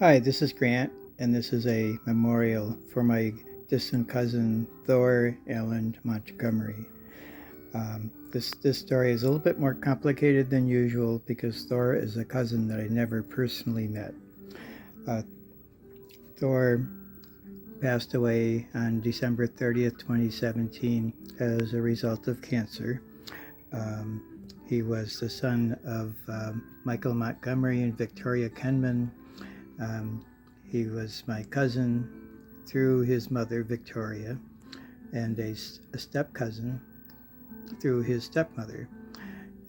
Hi, this is Grant, and this is a memorial for my distant cousin THOR Montgomery. This story is a little bit more complicated than usual because THOR is a cousin that I never personally met. Uh, THOR passed away on December 30th, 2017 as a result of cancer. Um, he was the son of Michael Montgomery and Victoria Kenman. Um, he was my cousin through his mother, Victoria, and a step cousin through his stepmother.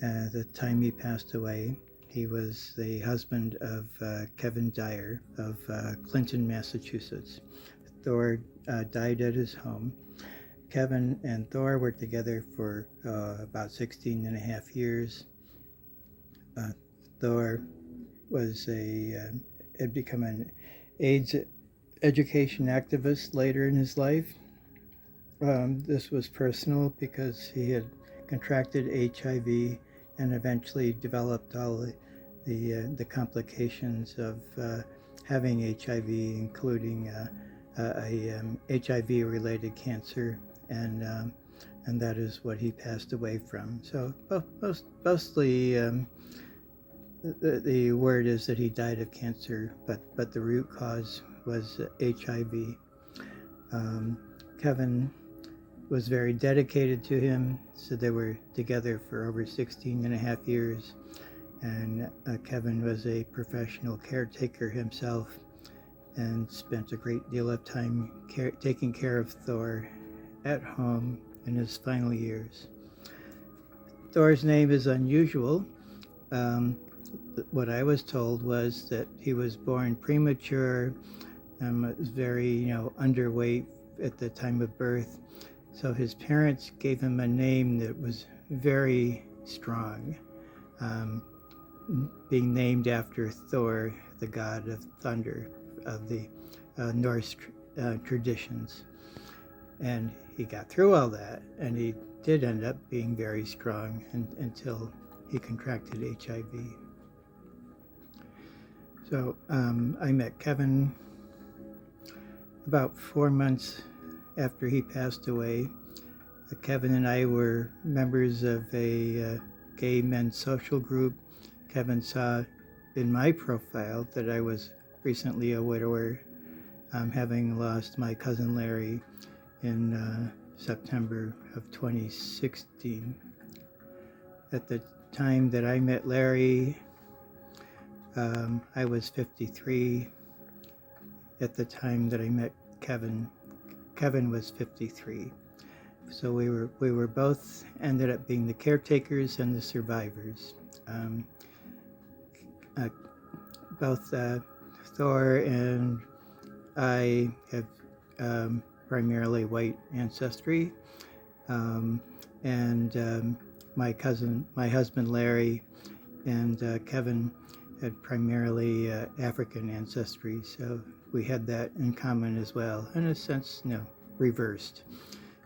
At the time he passed away, he was the husband of Kevin Dyer of Clinton, Massachusetts. THOR died at his home. Kevin and THOR were together for about 16 and a half years. THOR had become an AIDS education activist later in his life. This was personal because he had contracted HIV and eventually developed all the complications of having HIV, including a HIV-related cancer, and that is what he passed away from. So mostly the word is that he died of cancer, but the root cause was HIV. Kevin was very dedicated to him, so they were together for over 16 and a half years, and Kevin was a professional caretaker himself and spent a great deal of time taking care of THOR at home in his final years. THOR's name is unusual. What I was told was that he was born premature and was very, underweight at the time of birth. So his parents gave him a name that was very strong, being named after Thor, the god of thunder of the Norse traditions. And he got through all that, and he did end up being very strong until he contracted HIV. So I met Kevin about 4 months after he passed away. Kevin and I were members of a gay men's social group. Kevin saw in my profile that I was recently a widower, having lost my cousin Larry in September of 2016. At the time that I met Larry, I was 53. At the time that I met Kevin, Kevin was 53. So we were both ended up being the caretakers and the survivors. Both THOR and I have primarily white ancestry, and my husband Larry, and Kevin had primarily African ancestry, so we had that in common as well. In a sense, reversed,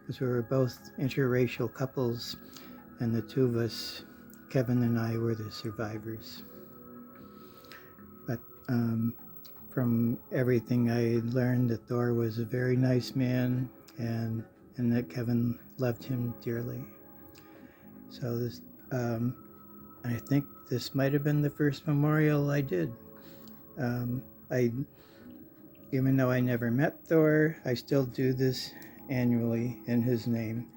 because we were both interracial couples, and the two of us, Kevin and I, were the survivors. But from everything I learned, that THOR was a very nice man, and that Kevin loved him dearly. So this, I think this might have been the first memorial I did. Even though I never met THOR, I still do this annually in his name.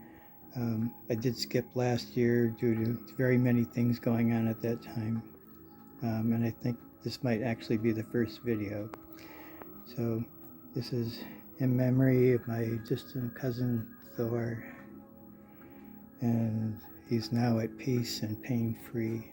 I did skip last year due to very many things going on at that time, and I think this might actually be the first video. So this is in memory of my distant cousin THOR, and he's now at peace and pain-free.